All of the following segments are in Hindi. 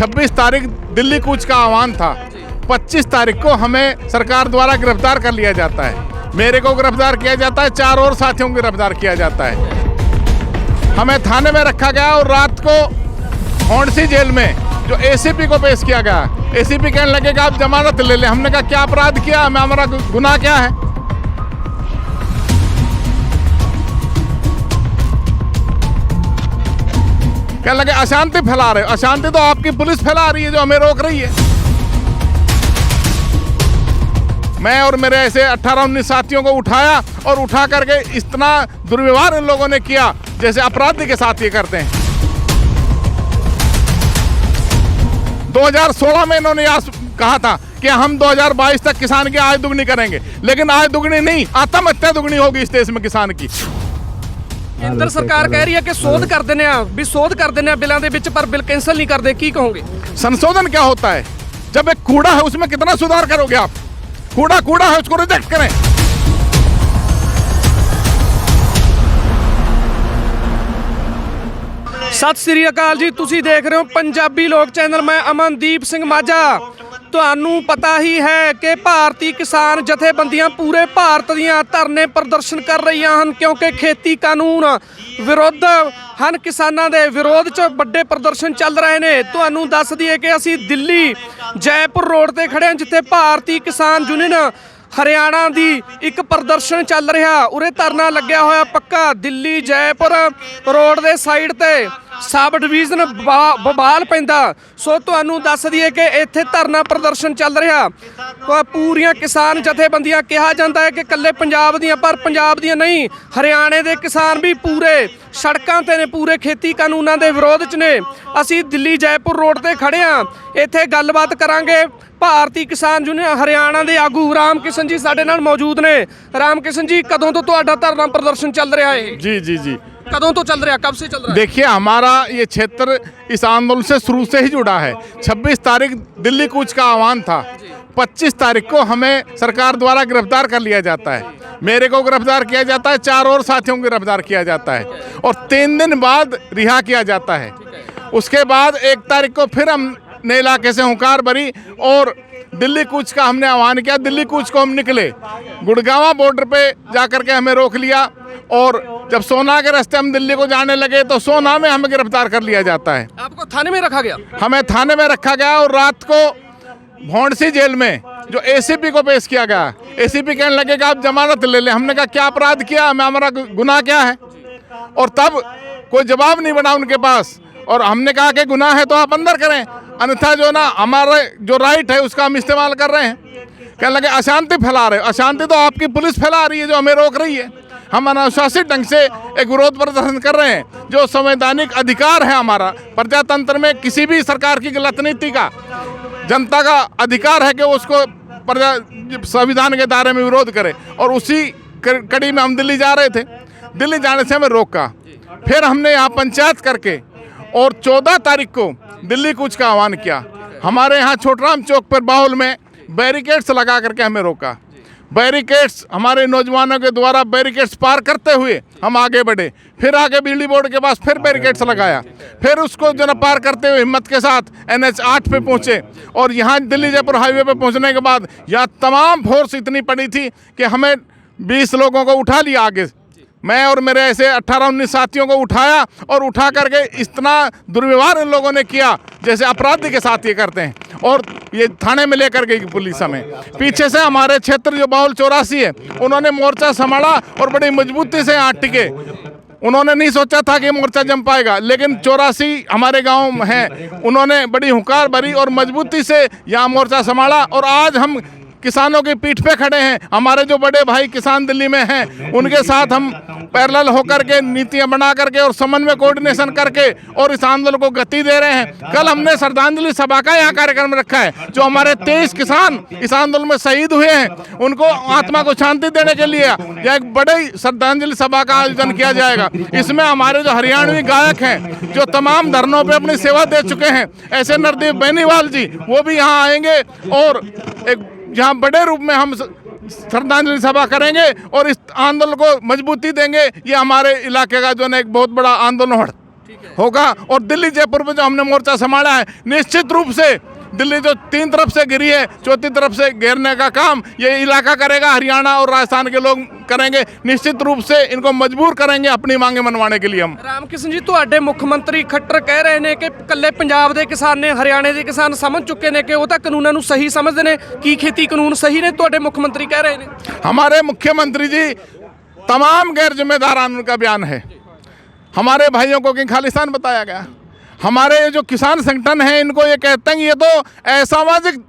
26 तारीख दिल्ली कूच का आह्वान था। 25 तारीख को हमें सरकार द्वारा गिरफ्तार कर लिया जाता है। मेरे को गिरफ्तार किया जाता है, 4 और साथियों को गिरफ्तार किया जाता है। हमें थाने में रखा गया और रात को हौंडसी जेल में जो एसीपी को पेश किया गया। एसीपी कहने लगे कि आप जमानत ले लें। हमने कहा क्या अपराध किया, हमारा गुनाह क्या है? कहने लगे अशांति फैला रहे हो। अशांति तो आपकी पुलिस फैला रही है जो हमें रोक रही है। मैं और मेरे ऐसे 18-19 साथियों को उठाया और उठा करके इतना दुर्व्यवहार इन लोगों ने किया जैसे अपराधी के साथ ये करते हैं। 2016 में इन्होंने कहा था कि हम 2022 तक किसान की आय दुगनी करेंगे, लेकिन आय दुगनी नहीं, आत्महत्या दुगनी होगी इस देश में किसान की। केंद्र सरकार कह रही है कि सोध कर देने भी सोध कर देने बिलों के विच, पर बिल कैंसिल नहीं करते, की कहोगे? संशोधन क्या होता है? जब एक कूड़ा है उसमें कितना सुधार करोगे आप? कूड़ा है, उसको रिजेक्ट करें। सत श्री अकाल जी, तुसी देख रहे हो पंजाबी लोक चैनल। मैं अमनदीप सिंह माझा। ਤੁਹਾਨੂੰ पता ही है कि भारतीय किसान जथेबंदियां पूरे भारत ਦੀਆਂ ਧਰਨੇ ਪ੍ਰਦਰਸ਼ਨ ਕਰ ਰਹੀਆਂ ਹਨ क्योंकि खेती कानून विरुद्ध ਹਨ। किसानां ਦੇ ਵਿਰੋਧ 'ਚ ਵੱਡੇ ਪ੍ਰਦਰਸ਼ਨ ਚੱਲ ਰਹੇ ਨੇ। ਤੁਹਾਨੂੰ ਦੱਸ ਦਈਏ ਕਿ ਅਸੀਂ ਦਿੱਲੀ ਜੈਪੁਰ ਰੋਡ ਤੇ ਖੜੇ ਹਾਂ ਜਿੱਥੇ ਭਾਰਤੀ ਕਿਸਾਨ ਯੂਨੀਅਨ ਹਰਿਆਣਾ ਦੀ ਇੱਕ ਪ੍ਰਦਰਸ਼ਨ ਚੱਲ ਰਿਹਾ। ਉਰੇ ਧਰਨਾ ਲੱਗਿਆ ਹੋਇਆ ਪੱਕਾ ਦਿੱਲੀ ਜੈਪੁਰ ਰੋਡ ਦੇ ਸਾਈਡ ਤੇ सब डिवीजन बबाल पैंदा। सो तुहानू दस दईए कि इत्थे धरना प्रदर्शन चल रहा। पूरियां किसान जथेबंदियां कहा जाता है कि कल्ले पंजाब दियां, पर पंजाब दियां नहीं, हरियाणे दे किसान भी पूरे सड़कों ते ने, पूरे खेती कानूनां दे विरोध च ने। असी दिल्ली जयपुर रोड ते खड़े हाँ। इत्थे गलबात करांगे। भारतीय किसान यूनियन हरियाणा के आगू राम किशन जी साडे नाल मौजूद ने। राम किशन जी, कदों तो तुहाडा धरना प्रदर्शन चल रहा है? जी कदों तो चल रहा, कब से चल रहा है? देखिए, हमारा ये क्षेत्र इस आंदोलन से शुरू से ही जुड़ा है। 26 तारीख दिल्ली कूच का आह्वान था। 25 तारीख को हमें सरकार द्वारा गिरफ्तार कर लिया जाता है। मेरे को गिरफ्तार किया जाता है, 4 और साथियों को गिरफ्तार किया जाता है और 3 दिन बाद रिहा किया जाता है। उसके बाद 1 तारीख को फिर हमने इलाके से हुंकार भरी और दिल्ली कूच का हमने आह्वान किया। दिल्ली कूच को हम निकले, गुड़गांव बॉर्डर पे जाकर के हमें रोक लिया और जब सोना के रास्ते हम दिल्ली को जाने लगे तो सोना में हमें गिरफ्तार कर लिया जाता है। आपको थाने में रखा गया? हमें थाने में रखा गया और रात को हौंडसी जेल में जो एसीपी को पेश किया गया। एसीपी कहने लगे कि आप जमानत ले लें। हमने कहा क्या अपराध किया, हमारा गुनाह क्या है? और तब कोई जवाब नहीं बना उनके पास और हमने कहा कि गुनाह है तो आप अंदर करें, अन्यथा जो ना हमारा जो राइट है उसका हम इस्तेमाल कर रहे हैं। कहने लगे अशांति फैला रहे हो। अशांति तो आपकी पुलिस फैला रही है जो हमें रोक रही है। हम अनुशासित ढंग से एक विरोध प्रदर्शन कर रहे हैं जो संवैधानिक अधिकार है हमारा। प्रजातंत्र में किसी भी सरकार की गलत नीति का जनता का अधिकार है कि उसको संविधान के दायरे में विरोध करे और उसी कड़ी में हम दिल्ली जा रहे थे। दिल्ली जाने से हमें रोका। फिर हमने यहाँ पंचायत करके और 14 तारीख को दिल्ली कूच का आह्वान किया। हमारे यहाँ छोटराम चौक पर बाहुल में बैरिकेड्स लगा करके हमें रोका। बैरिकेड्स हमारे नौजवानों के द्वारा बैरिकेड्स पार करते हुए हम आगे बढ़े। फिर आगे बिजली बोर्ड के पास फिर बैरिकेड्स लगाया। फिर उसको जो ना पार करते हुए हिम्मत के साथ NH 8 पे पहुँचे और यहाँ दिल्ली जयपुर हाईवे पे पहुँचने के बाद यहाँ तमाम फोर्स इतनी पड़ी थी कि हमें 20 लोगों को उठा लिया आगे। मैं और मेरे ऐसे 18-19 साथियों को उठाया और उठा करके इतना दुर्व्यवहार इन लोगों ने किया जैसे अपराधी के साथ ये करते हैं और ये थाने में लेकर गई पुलिस हमें। पीछे से हमारे क्षेत्र जो बाहुल 84 है उन्होंने मोर्चा संभाला और बड़ी मजबूती से यहाँ टिके। उन्होंने नहीं सोचा था कि मोर्चा जम पाएगा, लेकिन 84 हमारे गांव में है, उन्होंने बड़ी हुंकार भरी और मजबूती से यहाँ मोर्चा संभाला और आज हम किसानों की पीठ पे खड़े हैं। हमारे जो बड़े भाई किसान दिल्ली में हैं उनके साथ हम पैरेलल होकर के नीतियां बना करके और समन्वय कोऑर्डिनेशन करके और इस आंदोलन को गति दे रहे हैं। कल हमने श्रद्धांजलि सभा का यहाँ कार्यक्रम रखा है। जो हमारे 23 किसान इस आंदोलन में शहीद हुए हैं उनको आत्मा को शांति देने के लिए यह एक बड़ी श्रद्धांजलि सभा का आयोजन किया जाएगा। इसमें हमारे जो हरियाणवी गायक हैं जो तमाम धरनों पर अपनी सेवा दे चुके हैं, ऐसे नरदीप बेनीवाल जी, वो भी यहाँ आएंगे और एक यहाँ बड़े रूप में हम श्रद्धांजलि सभा करेंगे और इस आंदोलन को मजबूती देंगे। ये हमारे इलाके का जो है एक बहुत बड़ा आंदोलन होगा। और दिल्ली जयपुर में जो हमने मोर्चा संभाला है, निश्चित रूप से दिल्ली जो 3 तरफ से घिरी है, चौथी तरफ से घेरने का काम ये इलाका करेगा। हरियाणा और राजस्थान के लोग करेंगे। निश्चित रूप से इनको मजबूर करेंगे अपनी मांगे मनवाने के लिए हम। ਰਾਮਕਿਸ਼ਨ ਜੀ, ਤੁਹਾਡੇ ਮੁੱਖ ਮੰਤਰੀ ਖੱਟਰ ਕਹਿ ਰਹੇ ਨੇ ਕਿ ਇਕੱਲੇ ਪੰਜਾਬ ਦੇ ਕਿਸਾਨ ਨੇ, ਹਰਿਆਣੇ ਦੇ ਕਿਸਾਨ ਸਮਝ ਚੁੱਕੇ ਨੇ ਕਿ ਉਹ ਤਾਂ ਕਾਨੂੰਨਾਂ ਨੂੰ ਸਹੀ ਸਮਝਦੇ ਨੇ। ਕੀ ਖੇਤੀ ਕਾਨੂੰਨ ਸਹੀ ਨੇ? ਤੁਹਾਡੇ ਮੁੱਖ ਮੰਤਰੀ ਕਹਿ ਰਹੇ ਨੇ। हमारे मुख्यमंत्री जी तमाम गैर जिम्मेदार उनका बयान है। हमारे भाइयों को कि खालिस्तान बताया गया। हमारे जो किसान संगठन हैं इनको ये कहते हैं कि ये तो असामाजिक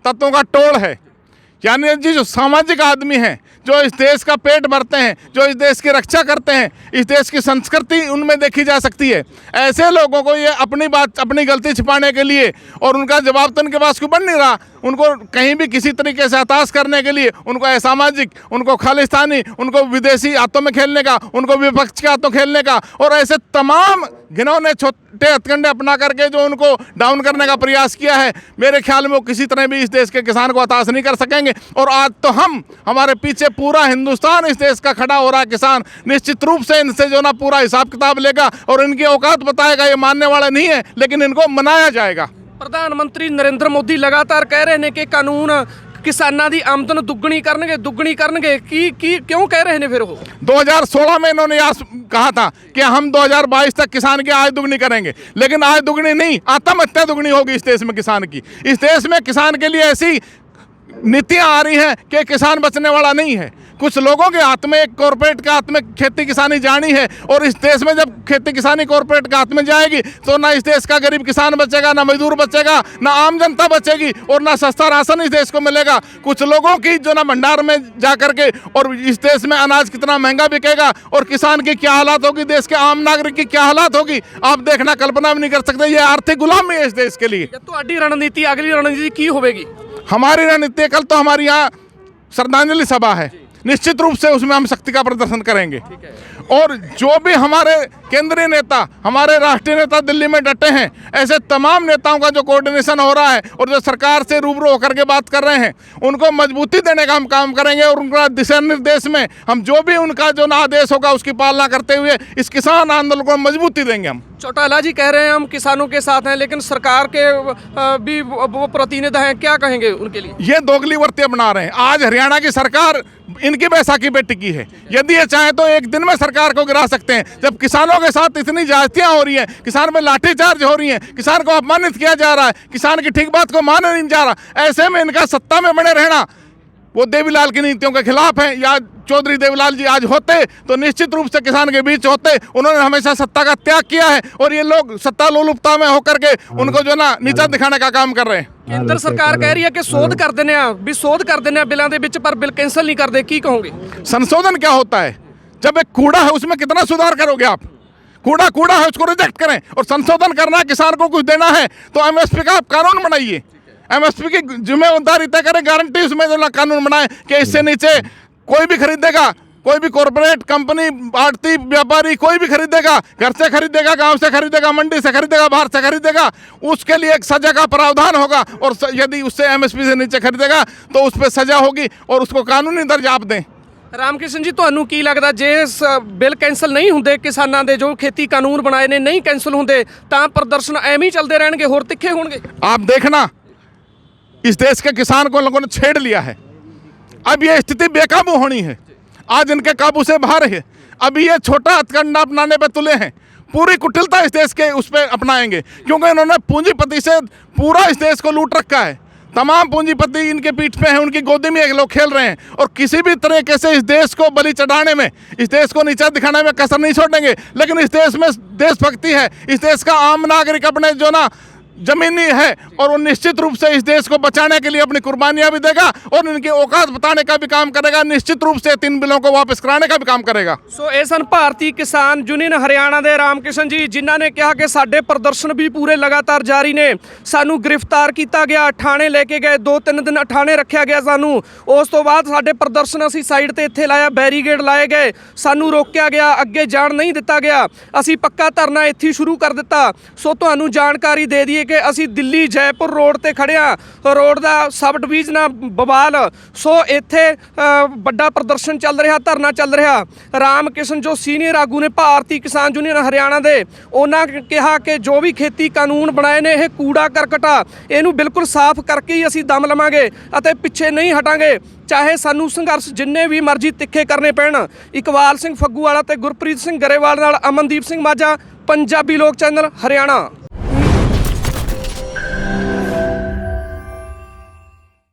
तत्वों का टोल है। यानी जी जो सामाजिक आदमी हैं, जो इस देश का पेट भरते हैं, जो इस देश की रक्षा करते हैं, इस देश की संस्कृति उनमें देखी जा सकती है। ऐसे लोगों को ये अपनी बात, अपनी गलती छिपाने के लिए, और उनका जवाब तो उनके पास क्यों बन नहीं रहा, उनको कहीं भी किसी तरीके से हताश करने के लिए, उनको असामाजिक, उनको खालिस्तानी, उनको विदेशी हाथों में खेलने का, उनको विपक्ष के हाथों खेलने का, और ऐसे तमाम जिन्होंने छोटे हथकंडे अपना करके जो उनको डाउन करने का प्रयास किया है, मेरे ख्याल में वो किसी तरह भी इस देश के किसान को हताश नहीं कर सकेंगे। और आज तो हमारे पीछे पूरा हिंदुस्तान इस देश का खड़ा हो रहा है। किसान निश्चित रूप से इनसे जो ना पूरा हिसाब किताब लेगा और इनकी औकात बताएगा। ये मानने वाला नहीं है, लेकिन इनको मनाया जाएगा। ਪ੍ਰਧਾਨ ਮੰਤਰੀ ਨਰਿੰਦਰ ਮੋਦੀ ਲਗਾਤਾਰ ਕਹਿ ਰਹੇ ਨੇ ਕਿ ਕਾਨੂੰਨ ਕਿਸਾਨਾਂ ਦੀ ਆਮਦਨ ਦੁੱਗਣੀ ਕਰਨਗੇ। ਕੀ ਕਿਉਂ ਕਹਿ ਰਹੇ ਨੇ ਫਿਰ ਉਹ? 2016 में इन्होंने कहा था कि हम 2022 तक किसान की आय दुगनी करेंगे, लेकिन आय दुगनी नहीं, आत्महत्या दुगनी होगी इस देश में किसान की। इस देश में किसान के लिए ऐसी नीतियां आ रही हैं कि किसान बचने वाला नहीं है। कुछ लोगों के हाथ में, एक कॉरपोरेट के हाथ में खेती किसानी जानी है, और इस देश में जब खेती किसानी कॉरपोरेट के हाथ में जाएगी तो ना इस देश का गरीब किसान बचेगा, ना मजदूर बचेगा, ना आम जनता बचेगी, और ना सस्ता राशन इस देश को मिलेगा। कुछ लोगों की जो ना भंडार में जा करके, और इस देश में अनाज कितना महंगा बिकेगा और किसान की क्या हालात होगी, देश के आम नागरिक की क्या हालात होगी, आप देखना, कल्पना भी नहीं कर सकते। ये आर्थिक गुलामी है इस देश के लिए। ਤੁਹਾਡੀ ਰਣਨੀਤੀ, अगली रणनीति की होगी? हमारी रणनीति, कल तो हमारी यहाँ श्रद्धांजलि सभा है, निश्चित रूप से उसमें हम शक्ति का प्रदर्शन करेंगे। और जो भी हमारे केंद्रीय नेता, हमारे राष्ट्रीय नेता दिल्ली में डटे हैं, ऐसे तमाम नेताओं का जो कोऑर्डिनेशन हो रहा है और जो सरकार से रूबरू होकर के बात कर रहे हैं, उनको मजबूती देने का हम काम करेंगे। और उनका दिशा निर्देश में हम जो भी उनका जो ना आदेश होगा उसकी पालना करते हुए इस किसान आंदोलन को मजबूती देंगे। हम चौटाला जी कह रहे हैं हम किसानों के साथ हैं, लेकिन सरकार के भी वो प्रतिनिधि हैं, क्या कहेंगे उनके लिए? ये दोगली वर्तियां बना रहे हैं। आज हरियाणा की सरकार इनकी बैसाखी पे टिकी है। यदि ये चाहे तो एक दिन में सरकार को गिरा सकते हैं। जब किसानों के साथ इतनी ज्यादतियां हो रही हैं, किसान पे लाठीचार्ज हो रही हैं, किसान को अपमानित किया जा रहा है, किसान की ठीक बात को माना नहीं जा रहा, ऐसे में इनका सत्ता में बने रहना वो देवीलाल की नीतियों के खिलाफ है। या चौधरी देवीलाल जी आज होते तो निश्चित रूप से किसान के बीच होते। उन्होंने हमेशा सत्ता का त्याग किया है, और ये लोग सत्ता लोलुपता में होकर के उनको जो ना नीचा दिखाने का काम कर रहे हैं। केंद्र सरकार कह रही है कि शोध कर देने भी, शोध कर देने बिलों के बीच, पर बिल कैंसिल नहीं करते। की कहोगे? संशोधन क्या होता है? जब एक कूड़ा है उसमें कितना सुधार करोगे आप? कूड़ा है उसको रिजेक्ट करें। और संशोधन करना है, किसान को कुछ देना है तो एमएसपी का आप कानून बनाइए। एमएसपी की जिम्मेदारी तय करें, गारंटी उसमें जो ना कानून बनाए कि इससे नीचे कोई भी खरीदेगा, कोई भी कॉर्पोरेट कंपनी, आड़ती व्यापारी, कोई भी खरीदेगा, घर से खरीदेगा, गांव से खरीदेगा, मंडी से खरीदेगा, बाहर से खरीदेगा, उसके लिए एक सजा का प्रावधान होगा। और यदि उससे एमएसपी से नीचे खरीदेगा तो उस पर सजा होगी, और उसको कानूनी दर्जा आप दें। ਰਾਮਕਿਸ਼ਨ ਜੀ, ਤੁਹਾਨੂੰ ਕੀ ਲੱਗਦਾ ਜੇ ਬਿੱਲ ਕੈਂਸਲ ਨਹੀਂ ਹੁੰਦੇ, ਕਿਸਾਨਾਂ ਦੇ ਜੋ ਖੇਤੀ ਕਾਨੂੰਨ ਬਣਾਏ ਨੇ ਨਹੀਂ ਕੈਂਸਲ ਹੁੰਦੇ, ਤਾਂ ਪ੍ਰਦਰਸ਼ਨ ਐਵੇਂ ਹੀ ਚੱਲਦੇ ਰਹਿਣਗੇ, ਹੋਰ ਤਿੱਖੇ ਹੋਣਗੇ? आप देखना, इस देश के किसान को लोगों ने छेड़ लिया है। अब ये स्थिति बेकाबू होनी है, आज इनके काबू से बाहर है। अभी ये छोटा हथकंडा अपनाने पे तुले हैं, पूरी कुटिलता इस देश के उस पर अपनाएंगे, क्योंकि इन्होंने पूंजीपति से पूरा इस देश को लूट रखा है। तमाम पूंजीपति इनके पीठ पे हैं, उनकी गोदी में ये लोग खेल रहे हैं, और किसी भी तरीके से इस देश को बलि चढ़ाने में, इस देश को नीचा दिखाने में कसर नहीं छोड़ेंगे। लेकिन इस देश में देशभक्ति है, इस देश का आम नागरिक अपने जो ना जमीनी है, और वो निश्चित रूप से इस देश को बचाने के लिए अपनी कुर्बानियां भी देगा, और इनकी औकात बताने का भी काम करेगा। निश्चित रूप से 3 बिलों को वापस कराने का भी काम करेगा। ਸੋ ਇਹ ਸਨ ਭਾਰਤੀ ਕਿਸਾਨ ਯੂਨੀਅਨ ਹਰਿਆਣਾ ਦੇ ਰਾਮਕਿਸ਼ਨ ਜੀ, ਜਿਨ੍ਹਾਂ ਨੇ ਕਿਹਾ ਕਿ ਸਾਡੇ ਪ੍ਰਦਰਸ਼ਨ ਵੀ ਪੂਰੇ ਲਗਾਤਾਰ ਜਾਰੀ ਨੇ। ਸਾਨੂੰ ਗ੍ਰਿਫਤਾਰ ਕੀਤਾ ਗਿਆ, ਠਾਣੇ ਲੈ ਕੇ ਗਏ, 2-3 ਦਿਨ ਠਾਣੇ ਰੱਖਿਆ ਗਿਆ ਸਾਨੂੰ। ਉਸ ਤੋਂ ਬਾਅਦ ਸਾਡੇ ਪ੍ਰਦਰਸ਼ਨ ਅਸੀਂ ਸਾਈਡ ਤੇ ਇੱਥੇ ਲਾਇਆ, ਬੈਰੀਗੇਡ ਲਾਏ ਗਏ, ਸਾਨੂੰ ਰੋਕਿਆ ਗਿਆ, ਅੱਗੇ ਜਾਣ ਨਹੀਂ ਦਿੱਤਾ ਗਿਆ। ਅਸੀਂ ਪੱਕਾ ਧਰਨਾ ਇੱਥੇ ਸ਼ੁਰੂ ਕਰ ਦਿੱਤਾ। ਸੋ ਤੁਹਾਨੂੰ ਜਾਣਕਾਰੀ ਦੇ ਦਈਏ ਕਿ ਅਸੀਂ ਦਿੱਲੀ ਜੈਪੁਰ ਰੋਡ ਤੇ ਖੜੇ ਹਾਂ। ਰੋਡ ਦਾ ਸਬ ਡਿਵੀਜ਼ਨ ਆ ਬਵਾਲ। ਸੋ ਇੱਥੇ ਵੱਡਾ ਪ੍ਰਦਰਸ਼ਨ ਚੱਲ ਰਿਹਾ, ਧਰਨਾ ਚੱਲ ਰਿਹਾ। ਰਾਮ ਕਿਸ਼ਨ ਜੋ ਸੀਨੀਅਰ ਆਗੂ ਨੇ ਭਾਰਤੀ ਕਿਸਾਨ ਯੂਨੀਅਨ ਹਰਿਆਣਾ ਦੇ, ਉਹਨਾਂ ਕਿਹਾ ਕਿ ਜੋ ਵੀ ਖੇਤੀ ਕਾਨੂੰਨ ਬਣਾਏ ਨੇ ਇਹ ਕੂੜਾ ਕਰਕਟ ਆ, ਇਹਨੂੰ ਬਿਲਕੁਲ ਸਾਫ਼ ਕਰਕੇ ਹੀ ਅਸੀਂ ਦਮ ਲਵਾਂਗੇ ਅਤੇ ਪਿੱਛੇ ਨਹੀਂ ਹਟਾਂਗੇ, ਚਾਹੇ ਸਾਨੂੰ ਸੰਘਰਸ਼ ਜਿੰਨੇ ਵੀ ਮਰਜ਼ੀ ਤਿੱਖੇ ਕਰਨੇ ਪੈਣ। ਇਕਬਾਲ ਸਿੰਘ ਫੱਗੂਵਾਲਾ ਤੇ ਗੁਰਪ੍ਰੀਤ ਸਿੰਘ ਗਰੇਵਾਲ ਨਾਲ ਅਮਨਦੀਪ ਸਿੰਘ ਮਾਝਾ, ਪੰਜਾਬੀ ਲੋਕ ਚੈਨਲ, ਹਰਿਆਣਾ।